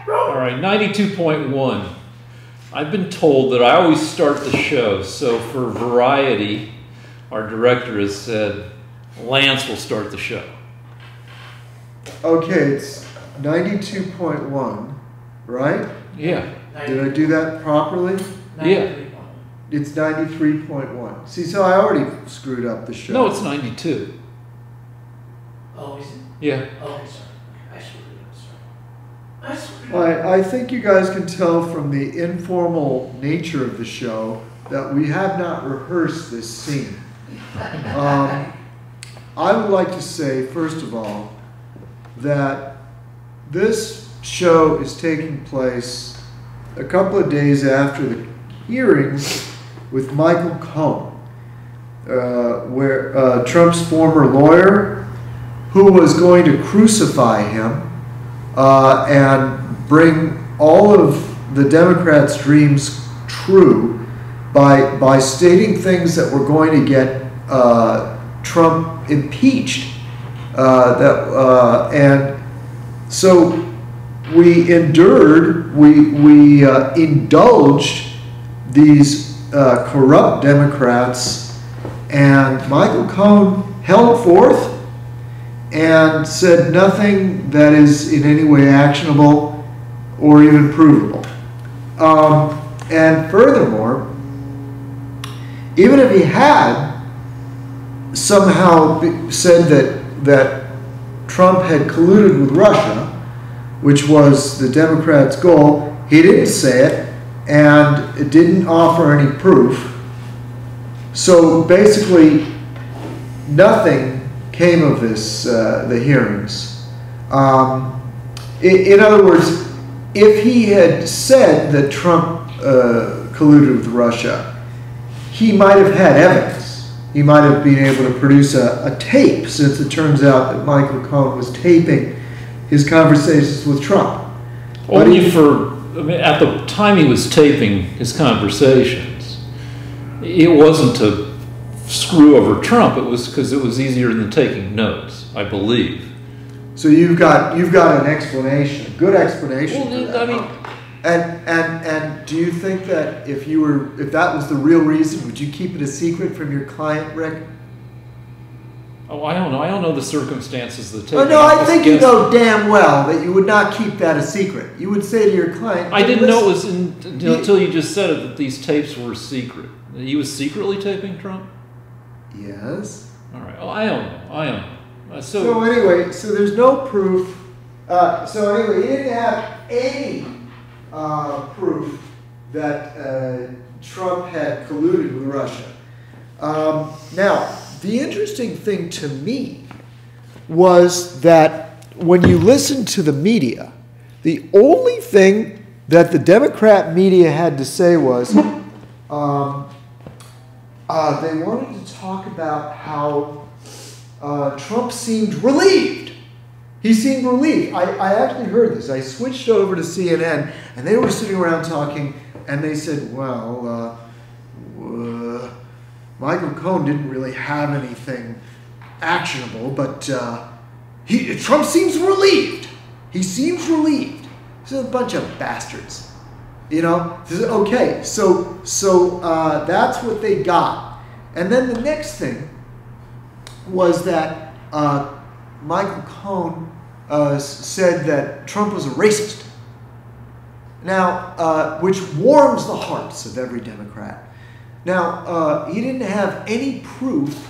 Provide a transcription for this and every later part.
All right, 92.1. I've been told that I always start the show, so for variety, our director has said Lance will start the show. Okay, it's 92.1, right? Yeah. Did I do that properly? Yeah. It's 93.1. See, so I already screwed up the show. No, it's 92. Oh, is it? Yeah. Oh, sorry. I screwed it up. Sorry. I screwed it up. I think you guys can tell from the informal nature of the show that we have not rehearsed this scene. I would like to say, first of all, that this show is taking place a couple of days after the hearings with Michael Cohen, where Trump's former lawyer, who was going to crucify him and bring all of the Democrats' dreams true by stating things that were going to get Trump impeached. And so we endured, we indulged these corrupt Democrats, and Michael Cohen held forth and said nothing that is in any way actionable or even provable. And furthermore, even if he had somehow said that Trump had colluded with Russia, which was the Democrats' goal, he didn't say it, and it didn't offer any proof. So basically, nothing came of this, the hearings. In other words, if he had said that Trump colluded with Russia, he might have had evidence. He might have been able to produce a tape, since it turns out that Michael Cohen was taping his conversations with Trump. Only at the time he was taping his conversations, it wasn't to screw over Trump. It was because it was easier than taking notes, I believe. So you've got an explanation, a good explanation. Well, for that. I mean, and do you think that if that was the real reason, would you keep it a secret from your client, Rick? oh, I don't know. I don't know the circumstances of the taping. Oh, no, I think you know damn well that you would not keep that a secret. You would say to your client, I didn't know it was until you just said it that these tapes were secret. He was secretly taping Trump? Yes. All right. Oh, I don't know. So anyway, so there's no proof. So anyway, he didn't have any proof that Trump had colluded with Russia. Now, the interesting thing to me was that when you listen to the media, the only thing that the Democrat media had to say was they wanted to talk about how Trump seemed relieved. He seemed relieved. I actually heard this. I switched over to CNN, and they were sitting around talking, and they said, well, Michael Cohen didn't really have anything actionable, but Trump seems relieved. He seems relieved. This is a bunch of bastards. You know? Okay, so that's what they got. And then the next thing was that Michael Cohen said that Trump was a racist. Now, which warms the hearts of every Democrat. Now, he didn't have any proof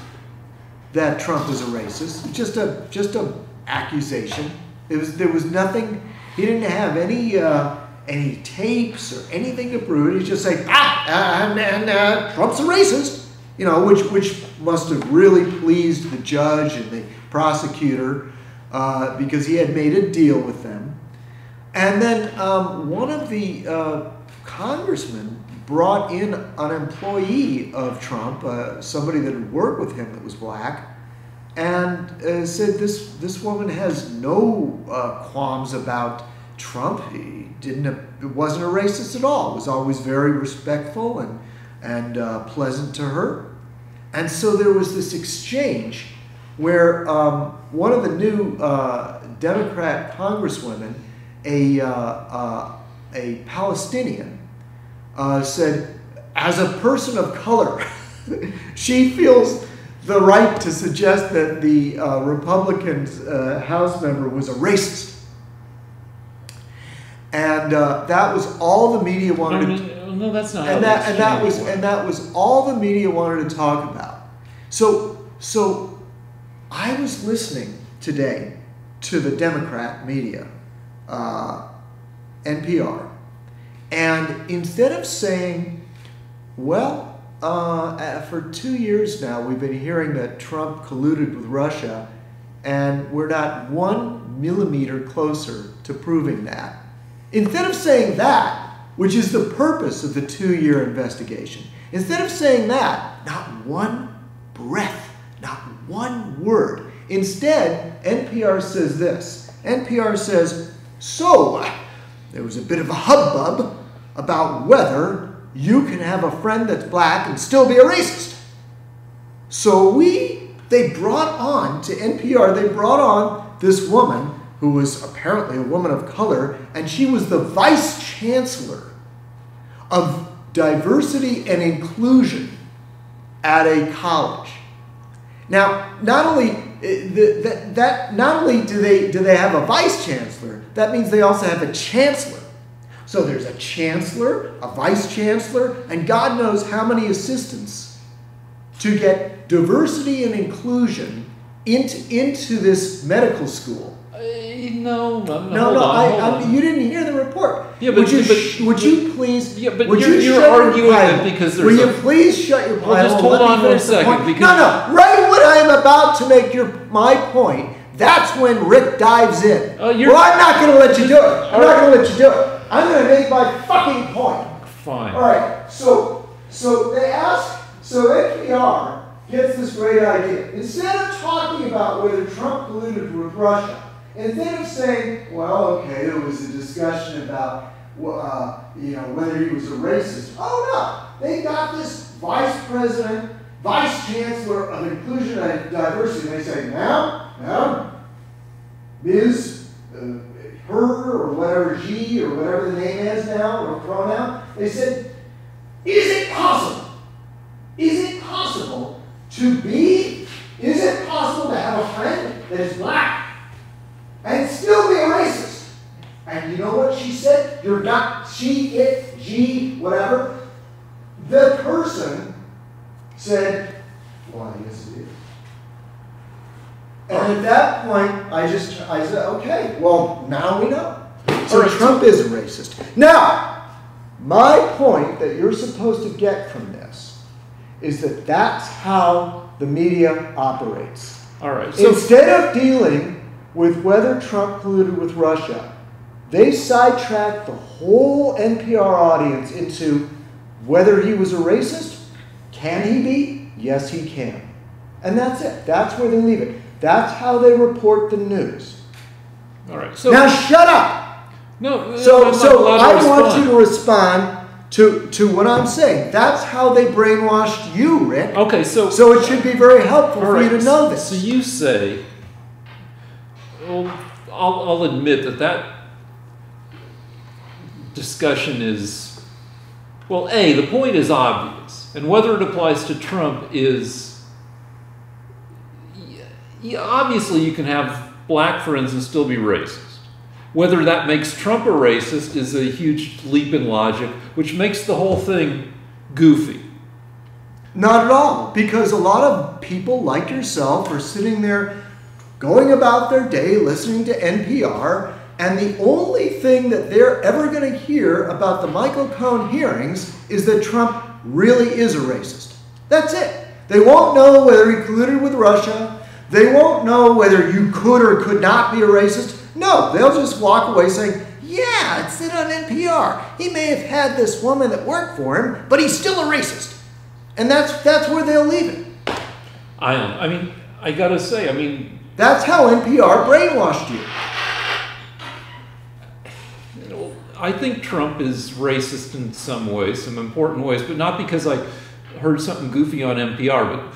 that Trump was a racist. Just a accusation. There was nothing. He didn't have any tapes or anything to prove it. He's just saying, Trump's a racist. You know, which must have really pleased the judge and the prosecutor because he had made a deal with them. And then one of the congressmen brought in an employee of Trump, somebody that had worked with him that was black, and said this woman has no qualms about Trump. He wasn't a racist at all. It was always very respectful and pleasant to her. And so there was this exchange where one of the new Democrat congresswomen a Palestinian said, as a person of color, she feels the right to suggest that the Republican House member was a racist. And that was all the media wanted to. No, that's not. And that was all the media wanted to talk about. So I was listening today to the Democrat media, NPR, and instead of saying, well, for 2 years now we've been hearing that Trump colluded with Russia, and we're not 1 millimeter closer to proving that. Instead of saying that, which is the purpose of the 2-year investigation, instead of saying that, not one breath, not one word. Instead, NPR says this. NPR says, so there was a bit of a hubbub about whether you can have a friend that's black and still be a racist. So they brought on to NPR, they brought on this woman who was apparently a woman of color, and she was the vice chancellor of diversity and inclusion at a college. Now, not only do they have a vice chancellor, that means they also have a chancellor. So there's a chancellor, a vice chancellor, and God knows how many assistants to get diversity and inclusion into this medical school. No, you didn't hear the report. Yeah, but would you please? Yeah, but would you're arguing that because there's. Will you please shut your Well, just hold on 1 second. Because no. Right when I am about to make my point, that's when Rick dives in. Well, I'm not going to let you do it. I'm not going to let you do it. I'm going to make my fucking point. Fine. All right. So they ask. So NPR gets this great idea. Instead of talking about whether Trump colluded with Russia, instead of saying, well, okay, there was a discussion about, whether he was a racist. Oh, no. They got this vice chancellor of inclusion and diversity. They say, now, Ms. Her, or whatever, G, or whatever the name is now, or pronoun. They said, is it possible to have a friend that is black and still be a racist? And you know what she said? You're not she, it, G, whatever. The person said, well, I guess it is. And at that point, I said, okay, well, now we know. So Trump is a racist. Now, my point that you're supposed to get from this is that that's how the media operates. All right. So instead of dealing with whether Trump colluded with Russia, they sidetracked the whole NPR audience into whether he was a racist. Can he be? Yes, he can. And that's it. That's where they leave it. That's how they report the news. All right. So now shut up. No. So I want you to respond to what I'm saying. That's how they brainwashed you, Rick. Okay. So it should be very helpful for you to know this. So you say, well, I'll admit that discussion is, well, the point is obvious, and whether it applies to Trump is. Obviously, you can have black friends and still be racist. Whether that makes Trump a racist is a huge leap in logic, which makes the whole thing goofy. Not at all, because a lot of people like yourself are sitting there going about their day listening to NPR, and the only thing that they're ever going to hear about the Michael Cohen hearings is that Trump really is a racist. That's it. They won't know whether he colluded with Russia. They won't know whether you could or could not be a racist. No, they'll just walk away saying, yeah, it said on NPR. He may have had this woman that worked for him, but he's still a racist. And that's where they'll leave it. I gotta say, that's how NPR brainwashed you. I think Trump is racist in some ways, some important ways, but not because I heard something goofy on NPR,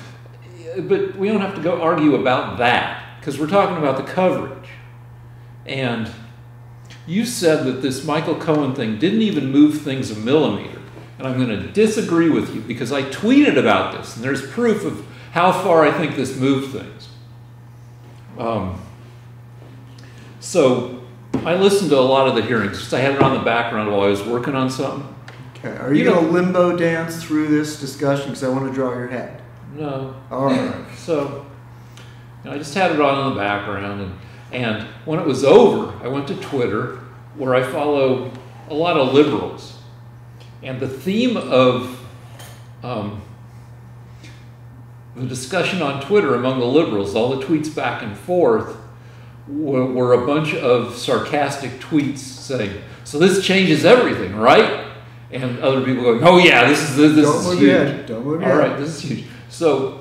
but we don't have to go argue about that, because we're talking about the coverage. And you said that this Michael Cohen thing didn't even move things a millimeter. And I'm going to disagree with you because I tweeted about this, and there's proof of how far I think this moved things. So I listened to a lot of the hearings because I had it on the background while I was working on something. Okay. Are you going to limbo dance through this discussion because I want to draw your head? No. All right. So I just had it on in the background, and when it was over, I went to Twitter, where I follow a lot of liberals. And the theme of the discussion on Twitter among the liberals, all the tweets back and forth, were a bunch of sarcastic tweets saying, "So this changes everything, right?" And other people going, "Oh yeah, this is huge. Don't move your head. All right, this is huge." So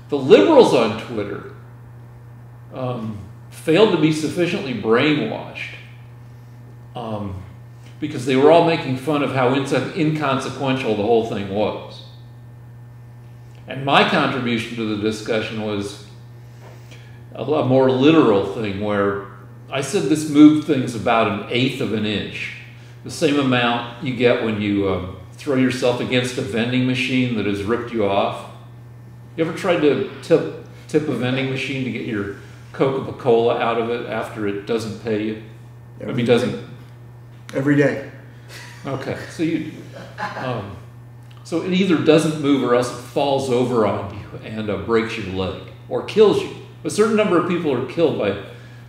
the liberals on Twitter failed to be sufficiently brainwashed because they were all making fun of how inconsequential the whole thing was. And my contribution to the discussion was a more literal thing, where I said this moved things about 1/8 of an inch, the same amount you get when you throw yourself against a vending machine that has ripped you off. You ever tried to tip a vending machine to get your Coca-Cola out of it after it doesn't pay you? Every day. Okay, so so it either doesn't move or else it falls over on you and breaks your leg or kills you. A certain number of people are killed by,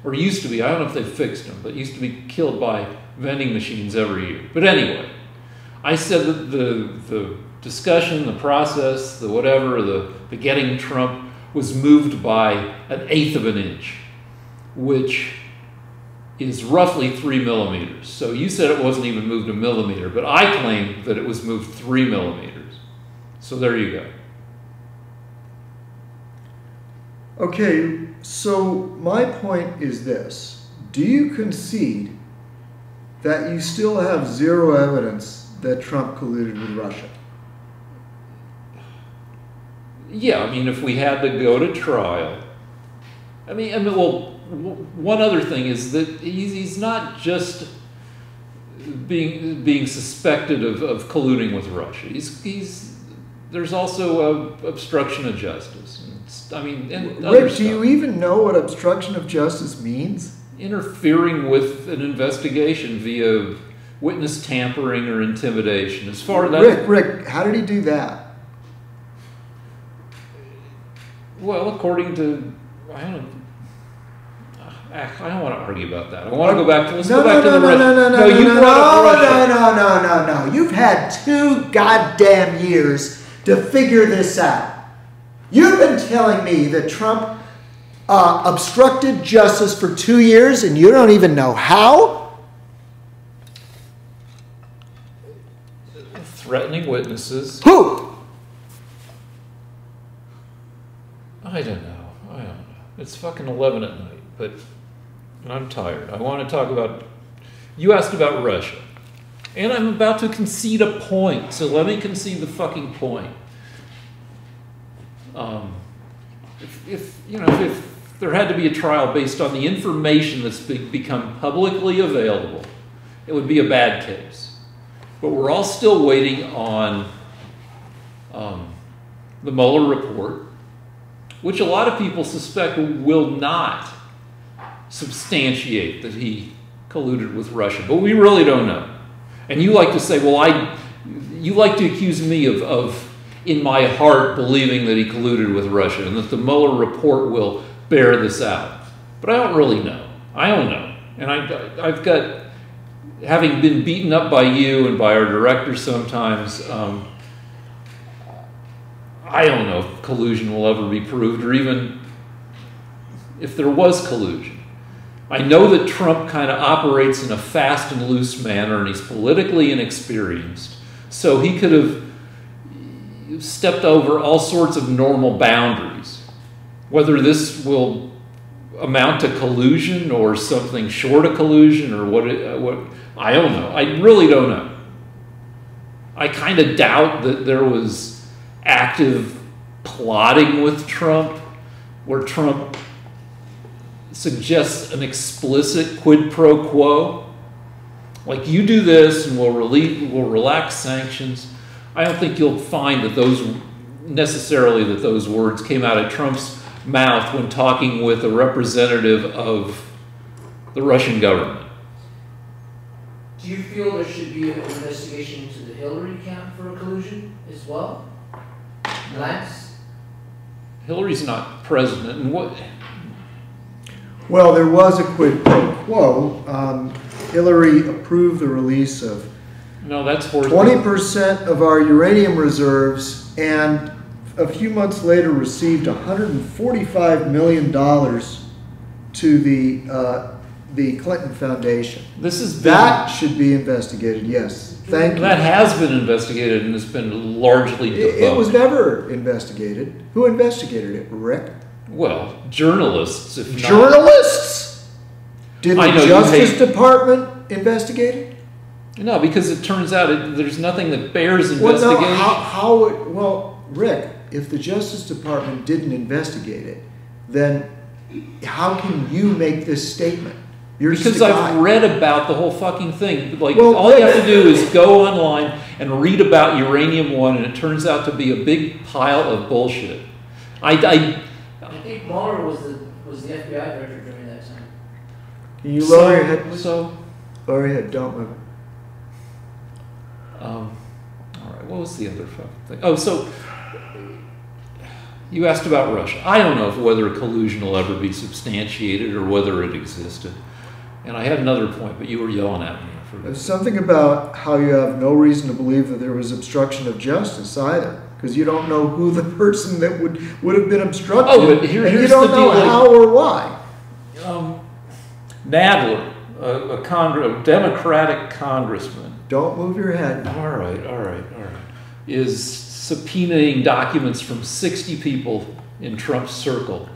or used to be, I don't know if they've fixed them, but used to be killed by vending machines every year. But anyway, I said that the discussion, the process, the whatever, the getting Trump was moved by 1/8 of an inch, which is roughly 3 millimeters. So you said it wasn't even moved a millimeter, but I claim that it was moved 3 millimeters. So there you go. Okay, so my point is this. Do you concede that you still have zero evidence that Trump colluded with Russia? Yeah, I mean, if we had to go to trial, well, one other thing is that he's not just being suspected of colluding with Russia. There's also obstruction of justice. And Rick, do you even know what obstruction of justice means? Interfering with an investigation via witness tampering or intimidation. As far as that, Rick, how did he do that? Well, according to, I don't want to argue about that. I want to go back to, let's go back to the Russia. No. You've had 2 goddamn years to figure this out. You've been telling me that Trump obstructed justice for 2 years and you don't even know how? Threatening witnesses. Who? I don't know. It's fucking 11 at night, but I'm tired. I want to talk about, you asked about Russia, and I'm about to concede a point, so let me concede the fucking point. If there had to be a trial based on the information that's become publicly available, it would be a bad case. But we're all still waiting on the Mueller report, which a lot of people suspect will not substantiate that he colluded with Russia. But we really don't know. And you like to say, well, you like to accuse me of in my heart believing that he colluded with Russia and that the Mueller report will bear this out. But I don't really know. I don't know. And I've got, having been beaten up by you and by our director sometimes, I don't know if collusion will ever be proved, or even if there was collusion. I know that Trump kind of operates in a fast and loose manner, and he's politically inexperienced. So he could have stepped over all sorts of normal boundaries. Whether this will amount to collusion or something short of collusion or what I don't know. I really don't know. I kind of doubt that there was active plotting with Trump, where Trump suggests an explicit quid pro quo. like, you do this and we'll relax sanctions. I don't think you'll find that those words came out of Trump's mouth when talking with a representative of the Russian government. Do you feel there should be an investigation into the Hillary camp for collusion as well? Lance? Hillary's not president, and what? Well, there was a quid pro quo. Hillary approved the release of No, that's for 20% of our uranium reserves, and a few months later received $145 million to the Clinton Foundation. That should be investigated. Yes, thank you. That has been investigated and has been largely debunked. It was never investigated. Who investigated it, Rick? Well, journalists. If not. Journalists? Did the Justice Department investigate it? No, because it turns out there's nothing that bears investigation. Well, Rick, if the Justice Department didn't investigate it, then how can you make this statement? Because I've read about the whole fucking thing. Like, all you have to do is go online and read about Uranium One, and it turns out to be a big pile of bullshit. I think Mueller was the FBI director during that time. Can you lower your head? Lower your head. Don't move. All right. What was the other fucking thing? Oh, so you asked about Russia. I don't know whether collusion will ever be substantiated or whether it existed. And I had another point, but you were yelling at me. There's something about how you have no reason to believe that there was obstruction of justice either, because you don't know who the person that would have been obstructed. Oh, but here's you don't know how or why. Nadler, a Democratic congressman. Don't move your head. All right. Is subpoenaing documents from 60 people in Trump's circle,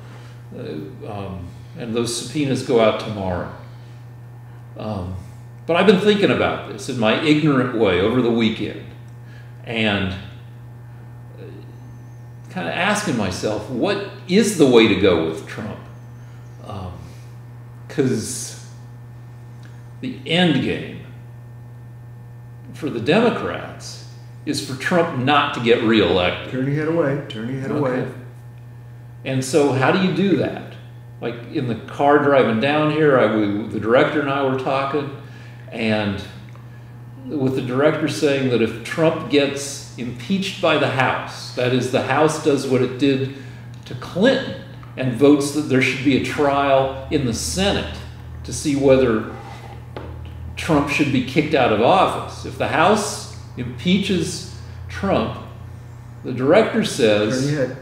and those subpoenas go out tomorrow. But I've been thinking about this in my ignorant way over the weekend, and kind of asking myself, what is the way to go with Trump? Because the end game for the Democrats is for Trump not to get reelected. Turn your head away. Turn your head away. And so how do you do that? Like, in the car driving down here, the director and I were talking, and with the director saying that if Trump gets impeached by the House, that is, the House does what it did to Clinton and votes that there should be a trial in the Senate to see whether Trump should be kicked out of office. If the House impeaches Trump, the director says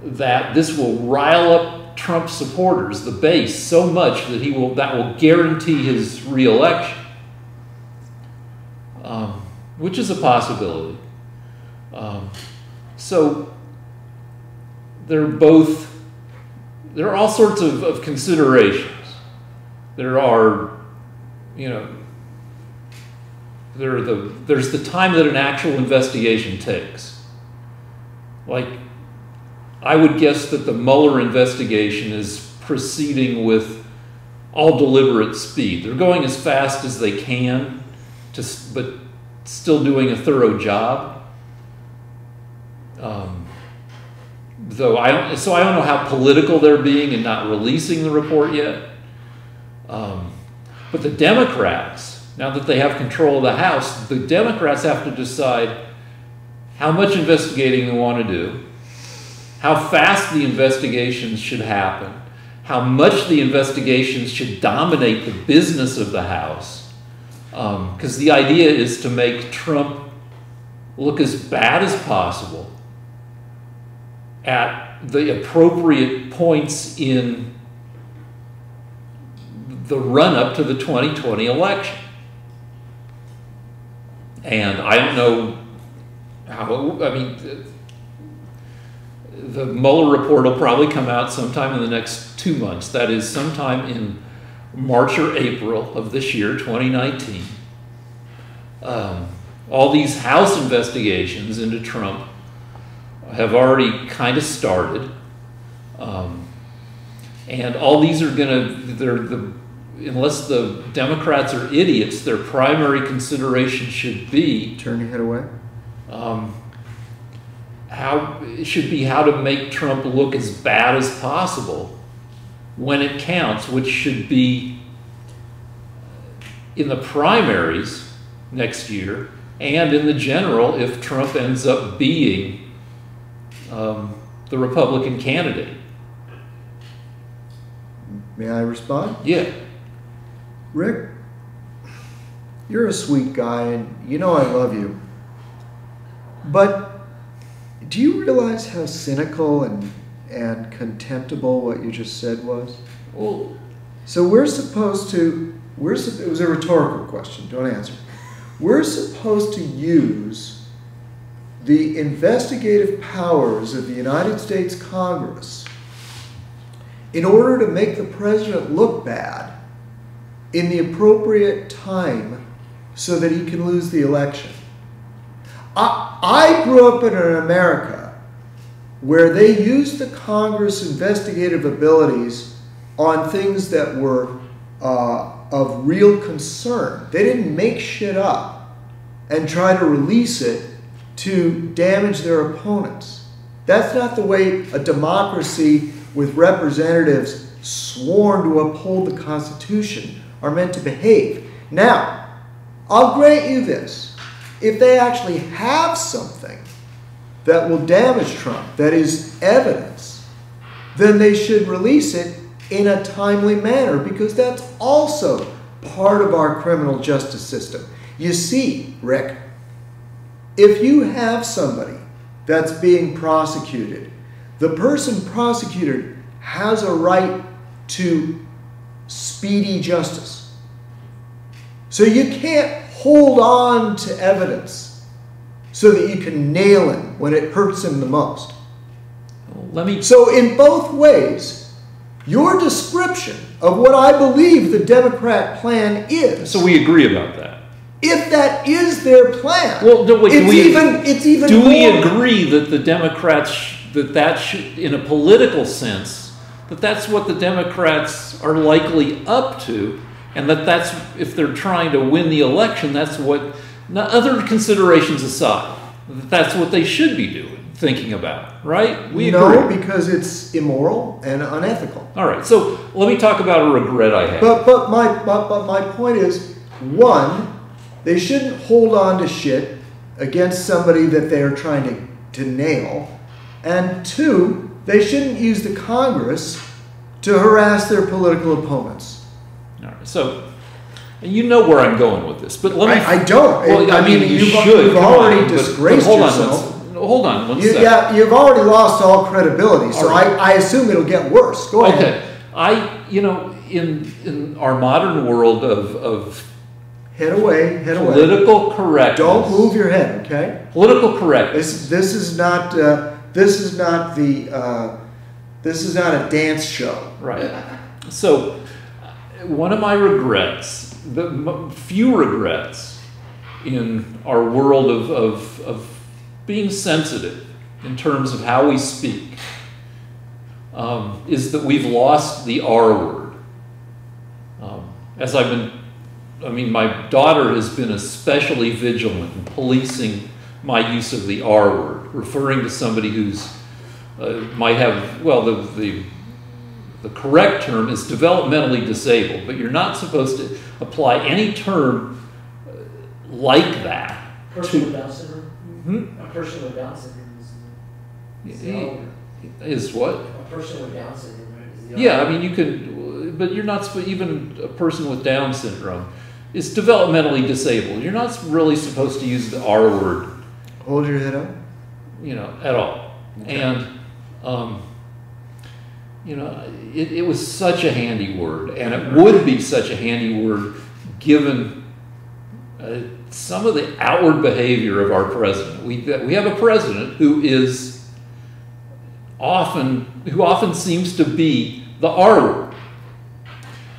that this will rile up Trump supporters, the base, so much that that will guarantee his reelection, which is a possibility. So there are all sorts of considerations. There are, there's the time that an actual investigation takes. Like, I would guess that the Mueller investigation is proceeding with all deliberate speed. They're going as fast as they can, but still doing a thorough job. I don't know how political they're being in not releasing the report yet. But the Democrats, now that they have control of the House, the Democrats have to decide how much investigating they want to do, how fast the investigations should happen, how much the investigations should dominate the business of the House. Because the idea is to make Trump look as bad as possible at the appropriate points in the run-up to the 2020 election. And I don't know how, the Mueller report will probably come out sometime in the next 2 months. That is, sometime in March or April of this year, 2019. All these House investigations into Trump have already kind of started. And all these are going to, unless the Democrats are idiots, their primary consideration should be Turn your head away. how to make Trump look as bad as possible when it counts, which should be in the primaries next year and in the general if Trump ends up being the Republican candidate. May I respond? Yeah. Rick, you're a sweet guy, and you know I love you. But do you realize how cynical and contemptible what you just said was? Well, so we're supposed to, it was a rhetorical question, don't answer. We're supposed to use the investigative powers of the United States Congress in order to make the president look bad in the appropriate time so that he can lose the election. I grew up in an America where they used the Congress investigative abilities on things that were of real concern. They didn't make shit up and try to release it to damage their opponents. That's not the way a democracy with representatives sworn to uphold the Constitution are meant to behave. Now, I'll grant you this. If they actually have something that will damage Trump, that is evidence, then they should release it in a timely manner, because that's also part of our criminal justice system. You see, Rick, if you have somebody that's being prosecuted, the person prosecuted has a right to speedy justice. So you can't hold on to evidence so that you can nail him when it hurts him the most. So in both ways, your description of what I believe the Democrat plan is. So we agree about that. If that is their plan, well, do we more, agree that the Democrats should, in a political sense, that's what the Democrats are likely up to, and that's if they're trying to win the election, that's what, other considerations aside, that's what they should be doing, thinking about, right? We agree. No, because it's immoral and unethical. All right, so let me talk about a regret I have. But my point is, one, they shouldn't hold on to shit against somebody that they are trying to nail. And two, they shouldn't use the Congress to harass their political opponents. All right, so you know where I'm going with this, but let me... I don't. Well, I mean, you've already disgraced yourself. Hold on one second. Yeah, you've already lost all credibility, so right. I assume it'll get worse. Go ahead. Okay. In our modern world of head away. Political correctness. Don't move your head, okay? Political correctness. This is not a dance show. Right. So, one of my regrets, the few regrets in our world of being sensitive in terms of how we speak, is that we've lost the R word. My daughter has been especially vigilant in policing my use of the R word, referring to somebody who's might have, well, the correct term is developmentally disabled, but you're not supposed to apply any term like that. Person with Down syndrome? A person with Down syndrome is what? A person with Down syndrome, right? Yeah, I mean, you could, but you're not, even a person with Down syndrome is developmentally disabled. You're not really supposed to use the R word. Hold your head up. At all. Okay. And, it was such a handy word, and it would be such a handy word given some of the outward behavior of our president. We have a president who often seems to be the R word.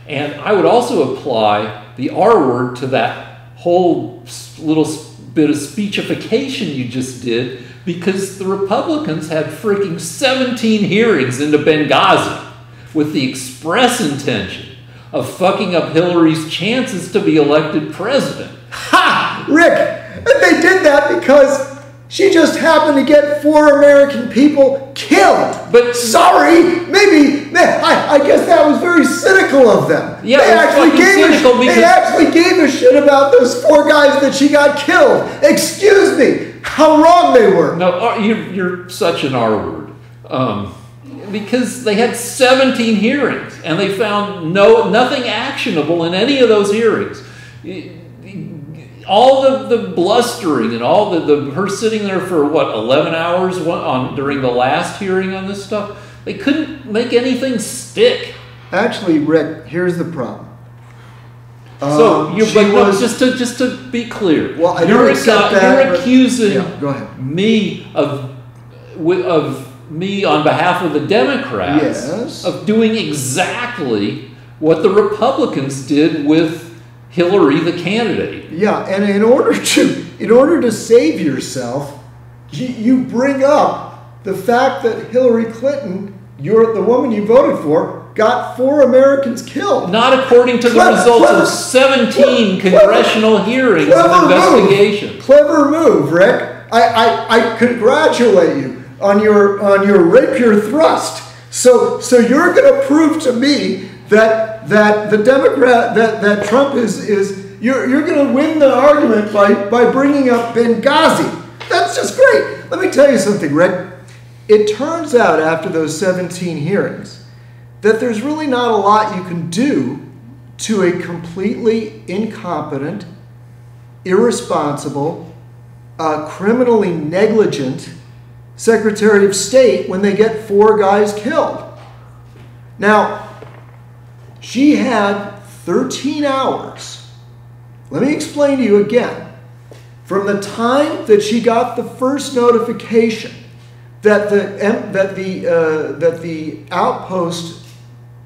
And I would also apply the R word to that whole little bit of speechification you just did, because the Republicans had freaking 17 hearings into Benghazi with the express intention of fucking up Hillary's chances to be elected president. Ha! Rick! And they did that because she just happened to get 4 American people killed. But sorry, I guess that was very cynical of them. Yeah, they actually gave a shit about those 4 guys that she got killed. Excuse me, how wrong they were. No, you're such an R word. Because they had 17 hearings and they found nothing actionable in any of those hearings. All the blustering and all her sitting there for what, 11 hours during the last hearing on this stuff, they couldn't make anything stick. Actually, Rick, here's the problem. Just to be clear, well, I don't accept that. You're accusing go ahead. me of me on behalf of the Democrats of doing exactly what the Republicans did with Hillary, the candidate. Yeah, and in order to save yourself, you bring up the fact that Hillary Clinton, the woman you voted for, got 4 Americans killed. Not according to the results of 17 congressional hearings and investigations. Clever move, Rick. I congratulate you on your rapier thrust. So you're going to prove to me that the Democrat that Trump is you're going to win the argument by bringing up Benghazi. That's just great. Let me tell you something, Rick. It turns out after those 17 hearings that there's really not a lot you can do to a completely incompetent, irresponsible, criminally negligent Secretary of State when they get 4 guys killed. Now, she had 13 hours. Let me explain to you again. From the time that she got the first notification that the outpost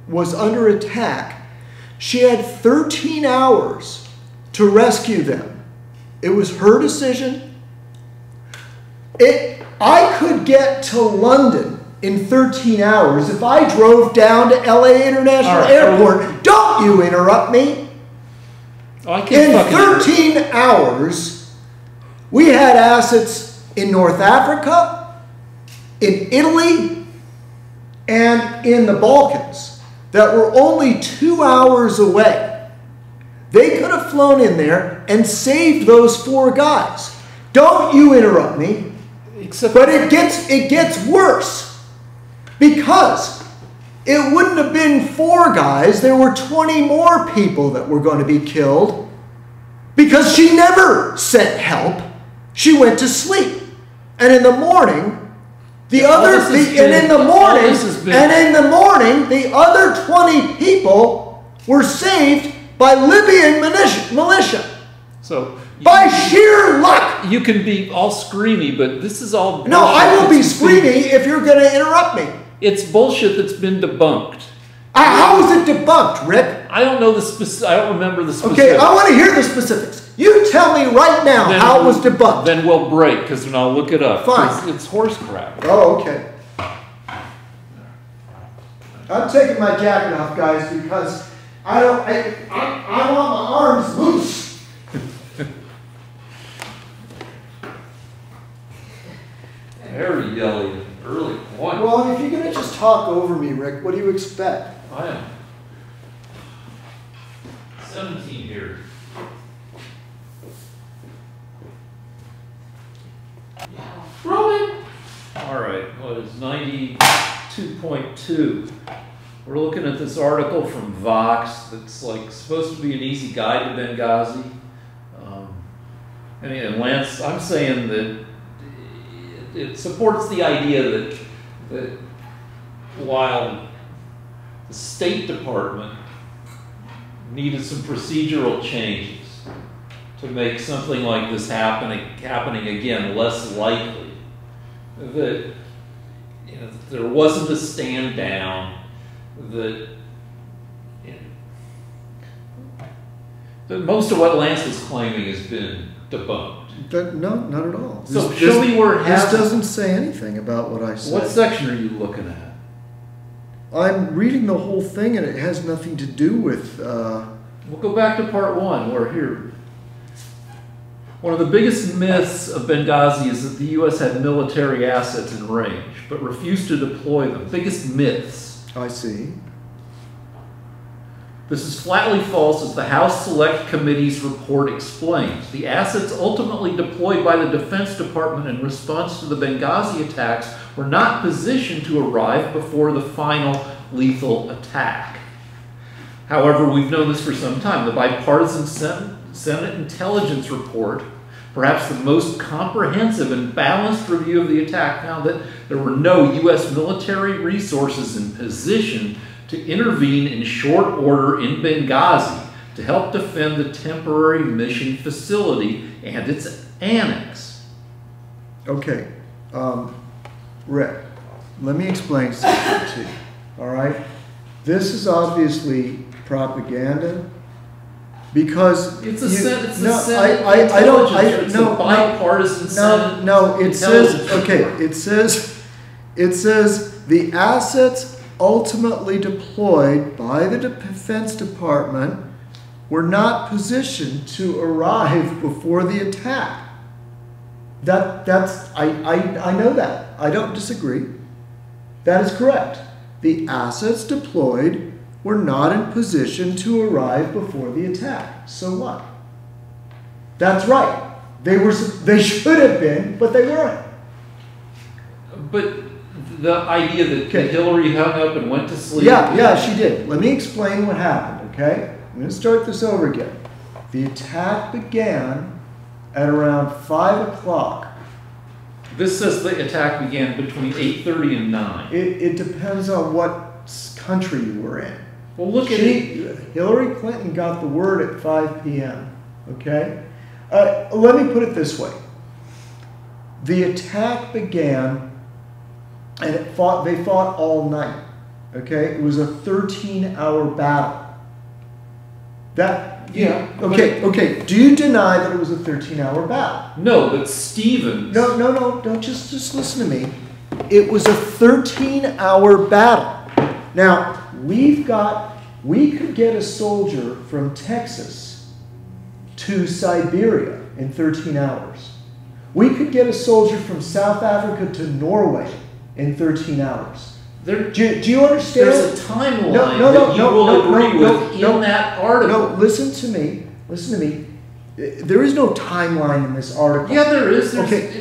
was under attack, she had 13 hours to rescue them. It was her decision. I could get to London in 13 hours if I drove down to LA International Airport. Don't you interrupt me. In 13 hours, we had assets in North Africa, in Italy, and in the Balkans that were only 2 hours away. They could have flown in there and saved those 4 guys. Don't you interrupt me. But it gets worse, because it wouldn't have been 4 guys. There were 20 more people that were going to be killed because she never sent help. She went to sleep, and in the morning, the other 20 people were saved by Libyan militia. So. By sheer luck! You can be all screamy, but this is all bullshit. No, I will be screamy if you're going to interrupt me. It's bullshit that's been debunked. How is it debunked, Rick? I don't know the specifics. I don't remember the specifics. Okay, I want to hear the specifics. You tell me right now how it was debunked. Then we'll break, because then I'll look it up. Fine. It's horse crap. Oh, okay. I'm taking my jacket off, guys, because I want my arms loose. Very yelly, early point. Well, if you're going to just talk over me, Rick, what do you expect? I am. 17 here. Rolling. All right, what is 92.2? We're looking at this article from Vox that's like supposed to be an easy guide to Benghazi. And Lance, I'm saying that it supports the idea that while the State Department needed some procedural changes to make something like this happening again less likely, that there wasn't a stand down, that most of what Lance was claiming has been debunked. No, not at all. So show me where it has. This doesn't say anything about what I said. What section are you looking at? I'm reading the whole thing and it has nothing to do with. We'll go back to part one, where here. One of the biggest myths of Benghazi is that the U.S. had military assets in range, but refused to deploy them. Biggest myths. I see. This is flatly false, as the House Select Committee's report explains. The assets ultimately deployed by the Defense Department in response to the Benghazi attacks were not positioned to arrive before the final lethal attack. However, we've known this for some time. The bipartisan Senate Intelligence Report, perhaps the most comprehensive and balanced review of the attack, found that there were no U.S. military resources in position to intervene in short order in Benghazi to help defend the temporary mission facility and its annex. Okay, Rick, let me explain something to you, all right? This is obviously propaganda because it's a bipartisan Senate. No, it says, okay, it says the assets ultimately deployed by the Defense Department were not positioned to arrive before the attack. I know that. I don't disagree. That is correct. The assets deployed were not in position to arrive before the attack. So what? That's right. They should have been, but they weren't. But the idea that Hillary hung up and went to sleep. Yeah, she did. Let me explain what happened, okay? I'm going to start this over again. The attack began at around 5 o'clock. This says the attack began between 8:30 and 9. It depends on what country you were in. Well, look at it. Hillary Clinton got the word at 5 p.m., okay? Let me put it this way. The attack began, and they fought all night, okay? It was a 13-hour battle. Okay. Do you deny that it was a 13-hour battle? No, but Stevens. No. Don't just listen to me. It was a 13-hour battle. Now, we could get a soldier from Texas to Siberia in 13 hours. We could get a soldier from South Africa to Norway in 13 hours. Do you understand? There's a timeline that you will agree with in that article. No, listen to me. There is no timeline in this article. Yeah, there is. Okay.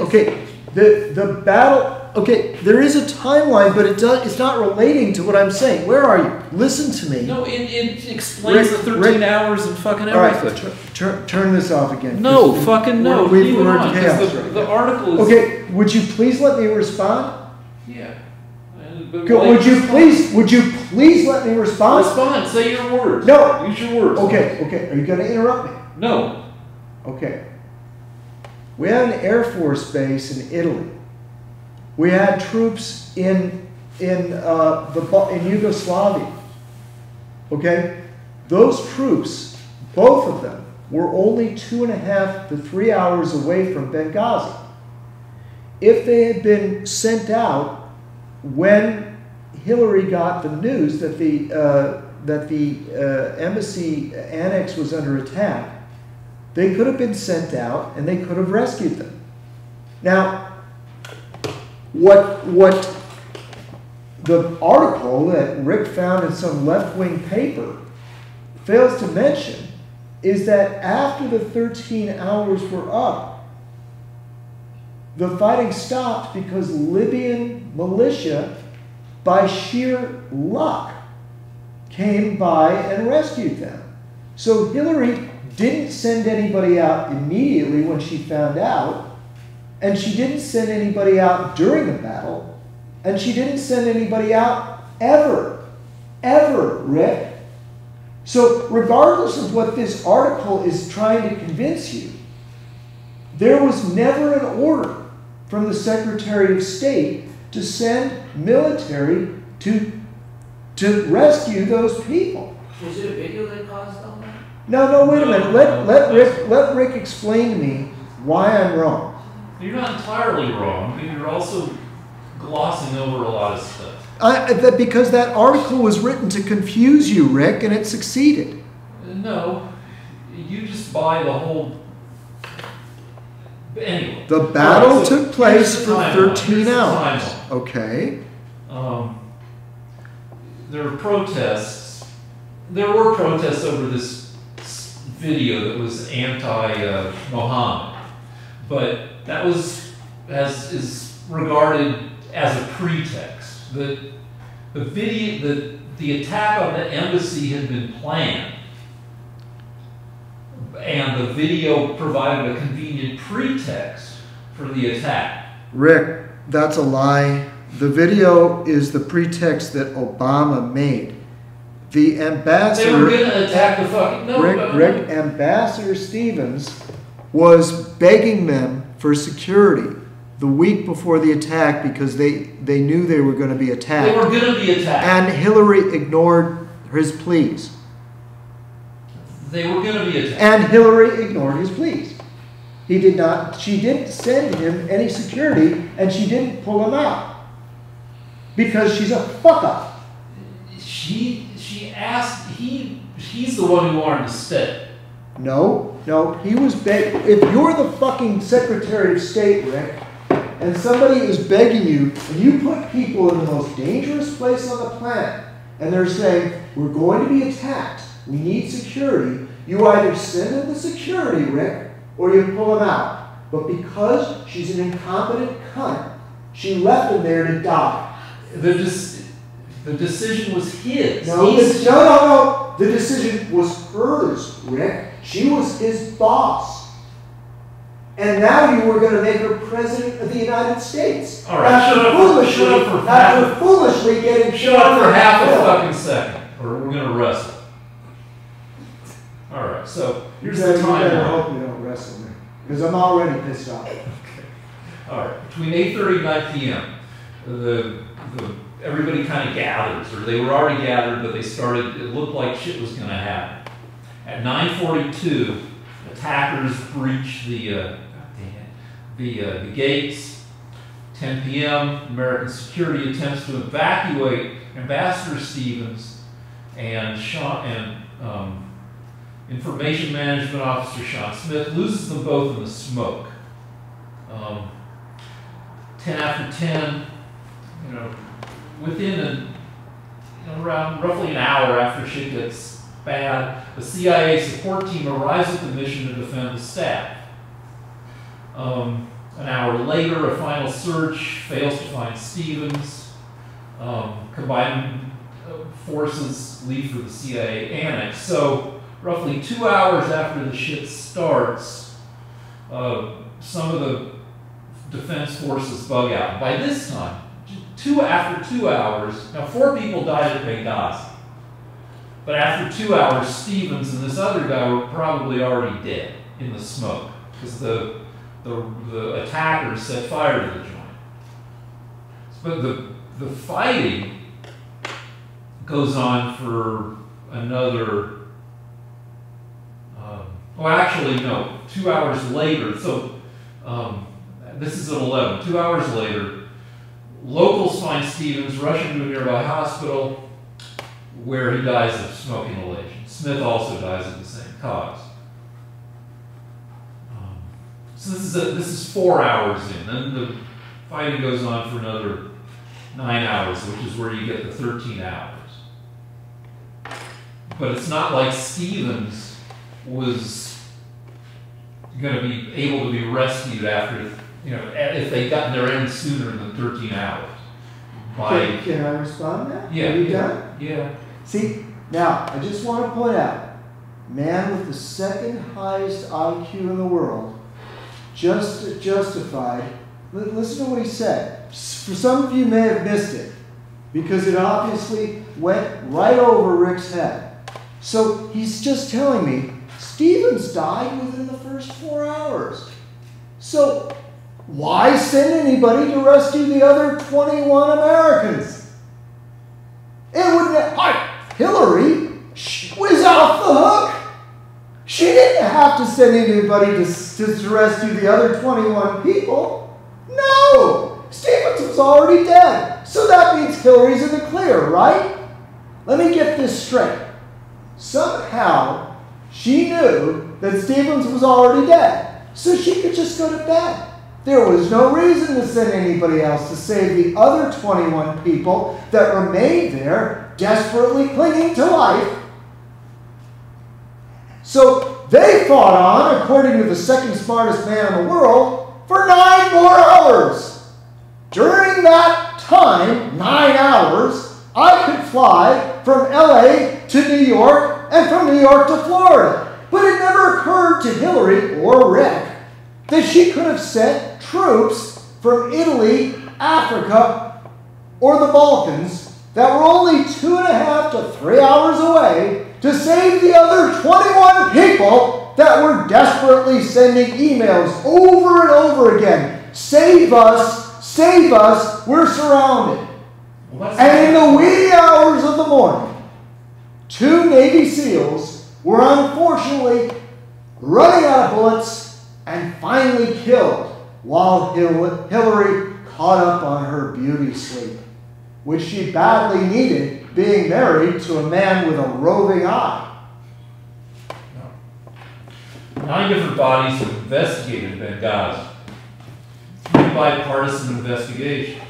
The battle. Okay, there is a timeline, but it's not relating to what I'm saying. Where are you? Listen to me. No, it explains the 13 hours and fucking everything. All right, turn this off again. No, fucking no. We're in chaos. The article is... Okay, would you please let me respond? Yeah. Would you please let me respond? Respond. Say your words. No. Use your words. Okay. Are you going to interrupt me? No. Okay. We had an Air Force base in Italy. We had troops in Yugoslavia. Okay? Those troops, both of them, were only 2.5 to 3 hours away from Benghazi. If they had been sent out when Hillary got the news that the embassy annex was under attack, they could have been sent out and they could have rescued them. Now, what the article that Rick found in some left-wing paper fails to mention is that after the 13 hours were up, the fighting stopped because Libyan militia, by sheer luck, came by and rescued them. So Hillary didn't send anybody out immediately when she found out, and she didn't send anybody out during the battle, and she didn't send anybody out ever, Rick. So regardless of what this article is trying to convince you, there was never an order from the Secretary of State to send military to rescue those people. Was it a video that caused all that? No, wait a minute. Let Rick explain to me why I'm wrong. You're not entirely wrong. You're also glossing over a lot of stuff. Because that article was written to confuse you, Rick, and it succeeded. No, you just buy the whole. Anyway. The battle so took place for timeline. 13 hours. Timeline. Okay. There were protests. There were protests over this video that was anti-Mohammed, but that is regarded as a pretext. The video, the attack on the embassy had been planned, and the video provided a convenient pretext for the attack. Rick, that's a lie. The video is the pretext that Obama made. The ambassador... They were going to attack the fucking... No, Rick, Ambassador Stevens was begging them for security the week before the attack because they knew they were going to be attacked. They were going to be attacked. And Hillary ignored his pleas. They were going to be attacked. And Hillary ignored his pleas. He did not... She didn't send him any security, and she didn't pull him out. Because she's a fuck-up. She asked... He's the one who wanted to stay. No, he was begging. If you're the fucking Secretary of State, Rick, and somebody is begging you, and you put people in the most dangerous place on the planet, and they're saying, we're going to be attacked, we need security, you either send in the security, Rick, or you pull them out. But because she's an incompetent cunt, she left him there to die. The decision was his. No. The decision was hers, Rick. She was his boss. And now you were going to make her president of the United States. All right, shut up foolishly getting shut up for half a fucking second, or we're going to wrestle. All right, so here's the timeline. I hope you don't wrestle me, because I'm already pissed off. Okay. All right, between 8:30 and 9 p.m., everybody kind of gathers, or they were already gathered, but they started. It looked like shit was going to happen. At 9:42, attackers breached the gates. 10 p.m., American security attempts to evacuate Ambassador Stevens and Information Management Officer Sean Smith, loses them both in the smoke. 10 after 10, within around roughly an hour after shit gets bad, the CIA support team arrives at the mission to defend the staff. An hour later, a final search fails to find Stevens. Combined forces leave for the CIA annex. So, roughly 2 hours after the shit starts, some of the defense forces bug out. By this time, after 2 hours, now 4 people died at Benghazi. But after 2 hours, Stevens and this other guy were probably already dead in the smoke because the attackers set fire to the joint. But the fighting goes on for another. 2 hours later. So this is at 11. 2 hours later, locals find Stevens, rush him to a nearby hospital, where he dies of smoke inhalation. Smith also dies of the same cause. So this is 4 hours in. Then the fighting goes on for another 9 hours, which is where you get the 13 hours. But it's not like Stevens was going to be able to be rescued after, if they'd gotten their end sooner than 13 hours. Can I respond to that? Yeah. Are you done? Yeah. See, now, I just want to point out, man with the second highest IQ in the world, justified, listen to what he said. For some of you may have missed it, because it obviously went right over Rick's head. So he's just telling me, Stevens died within the first 4 hours. So why send anybody to rescue the other 21 Americans? It wouldn't. Hillary was off the hook. She didn't have to send anybody to rescue the other 21 people. No! Stevens was was already dead. So that means Hillary's in the clear, right? Let me get this straight. Somehow, she knew that Stevens was already dead, so she could just go to bed. There was no reason to send anybody else to save the other 21 people that remained there, desperately clinging to life. So they fought on, according to the second smartest man in the world, for 9 more hours. During that time, 9 hours, I could fly from LA to New York and from New York to Florida. But it never occurred to Hillary or Rick that she could have sent troops from Italy, Africa, or the Balkans that were only 2.5 to 3 hours away to save the other 21 people that were desperately sending emails over and over again. Save us, we're surrounded. And in the wee hours of the morning, 2 Navy SEALs were unfortunately running out of bullets and finally killed while Hillary caught up on her beauty sleep, which she badly needed, being married to a man with a roving eye. 9 different bodies have investigated Benghazi. 3 bipartisan investigations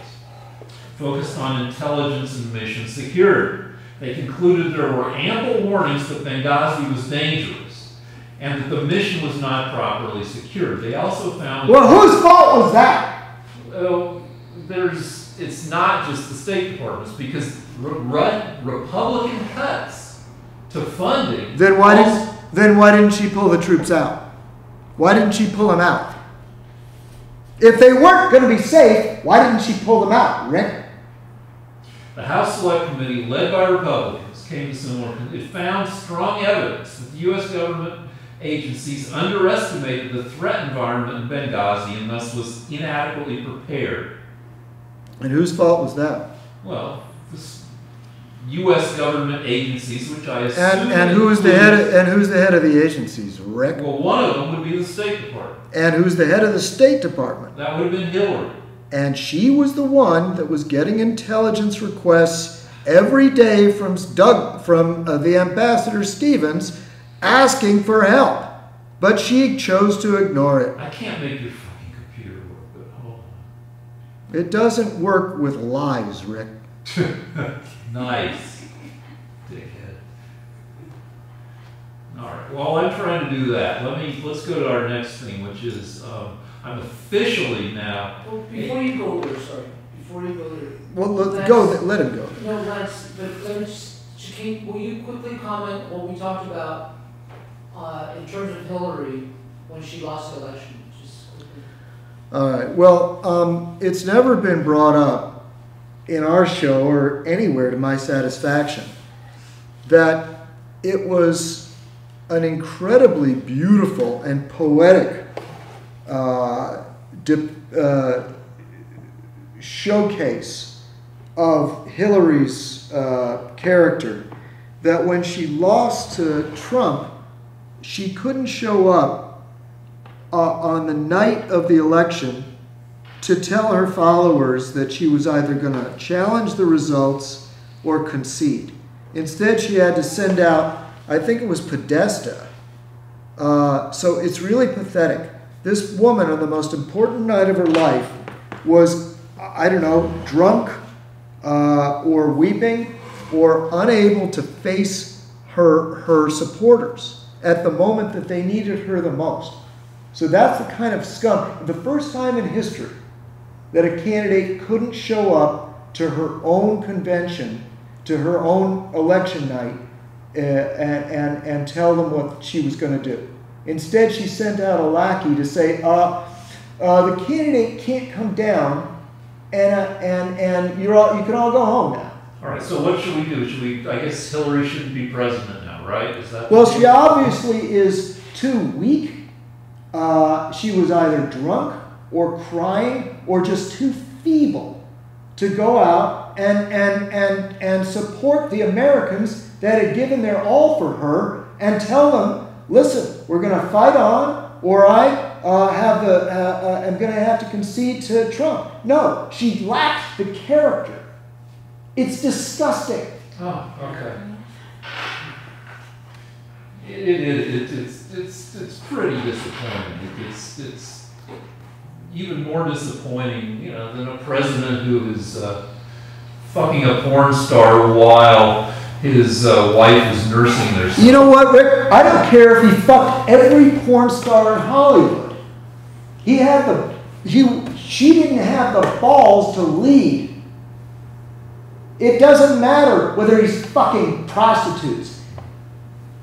focused on intelligence and mission security. They concluded there were ample warnings that Benghazi was dangerous and that the mission was not properly secured. They also found... Well, whose fault was that? Well, it's not just the State Department's, because Republican cuts to funding... Then why didn't she pull the troops out? Why didn't she pull them out? If they weren't going to be safe, why didn't she pull them out, Rick? The House Select Committee, led by Republicans, came to similar conclusions. It found strong evidence that the U.S. government agencies underestimated the threat environment in Benghazi and thus was inadequately prepared. And whose fault was that? Well, U.S. government agencies, which I assume... And who's the head of the agencies, Rick? Well, one of them would be the State Department. And who's the head of the State Department? That would have been Hillary. And she was the one that was getting intelligence requests every day from the Ambassador Stevens asking for help. But she chose to ignore it. I can't make your fucking computer work, but hold on. It doesn't work with lies, Rick. Nice. Dickhead. Alright, while I'm trying to do that, let's go to our next thing, which is I'm officially now... Well, before you go there, before you go there... Well, let him go. No, Lance, but will you quickly comment what we talked about in terms of Hillary when she lost the election? Just quickly. All right. Well, it's never been brought up in our show or anywhere to my satisfaction that it was an incredibly beautiful and poetic showcase of Hillary's character, that when she lost to Trump, she couldn't show up on the night of the election to tell her followers that she was either going to challenge the results or concede. Instead, she had to send out, I think it was Podesta. So it's really pathetic. This woman, on the most important night of her life, was, I don't know, drunk or weeping or unable to face her supporters at the moment that they needed her the most. So that's the kind of scum. The first time in history that a candidate couldn't show up to her own convention, to her own election night, and tell them what she was going to do. Instead, she sent out a lackey to say, the candidate can't come down, and you can all go home now. All right, so what should we do? I guess Hillary shouldn't be president now, right? Is that... Well, she obviously is too weak. She was either drunk or crying or just too feeble to go out and support the Americans that had given their all for her and tell them, listen, we're going to fight on, or I am going to have to concede to Trump. No, she lacked the character. It's disgusting. Oh, okay. It's pretty disappointing. It's even more disappointing, you know, than a president who is fucking a porn star while his wife is nursing their son. You know what, Rick? I don't care if he fucked every porn star in Hollywood. She didn't have the balls to lead. It doesn't matter whether he's fucking prostitutes.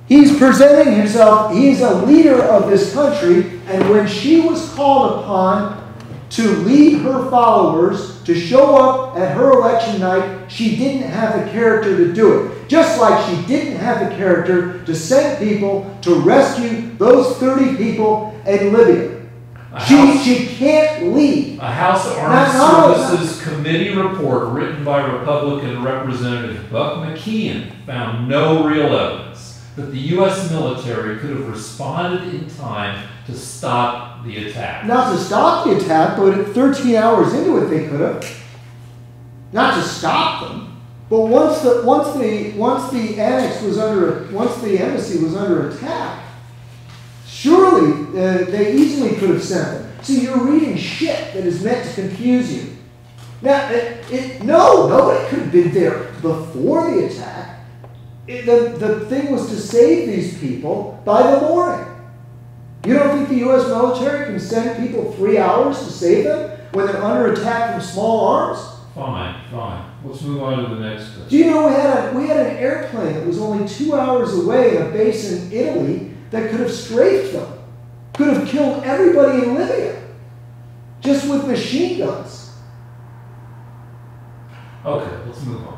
He's presenting himself, he's a leader of this country, and when she was called upon to lead her followers, to show up at her election night, she didn't have the character to do it. Just like she didn't have the character to send people to rescue those 30 people in Libya. She can't lead. A House Armed Services Committee report written by Republican Representative Buck McKeon found no real evidence that the U.S. military could have responded in time to stop the attack. Not to stop the attack, but 13 hours into it they could have. Not to stop them, but once the embassy was under attack, surely they easily could have sent them. So you're reading shit that is meant to confuse you. Now, nobody could have been there before the attack. The thing was to save these people by the morning. You don't think the U.S. military can send people 3 hours to save them when they're under attack from small arms? Fine. Let's move on to the next question. Do you know we had an airplane that was only 2 hours away in a base in Italy that could have strafed them, could have killed everybody in Libya, just with machine guns. Okay, let's move on.